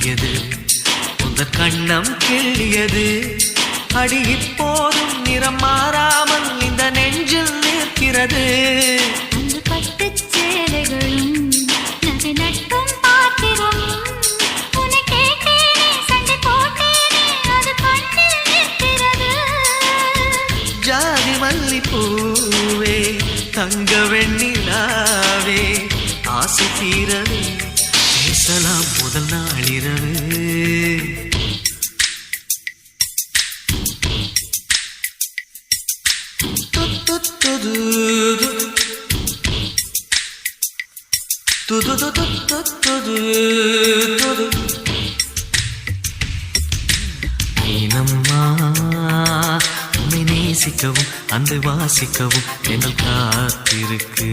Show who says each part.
Speaker 1: துள்ளியது உந்தன் கண்ணம் கிள்ளியது அடி இப்போதும் நிறம் மாறாமல் இந்த நெஞ்சில் நிற்கிறது
Speaker 2: அந்த பட்டுச் சேலைகளும் நகை நட்டும் பாத்திரம் உன்னை கேட்டேனே சண்டை போட்டேனே அது கண்ணில் நிற்கிறது
Speaker 1: ஜாதி மல்லிப்பூவே தங்க வெண்ணிலாவே ஆசை தீரவே பேசலாம் முதல் நாளிரவு மீனம்மா உன்னை நேசிக்கவும் அந்த வாசிக்கவும் எங்கள் காத்திருக்கு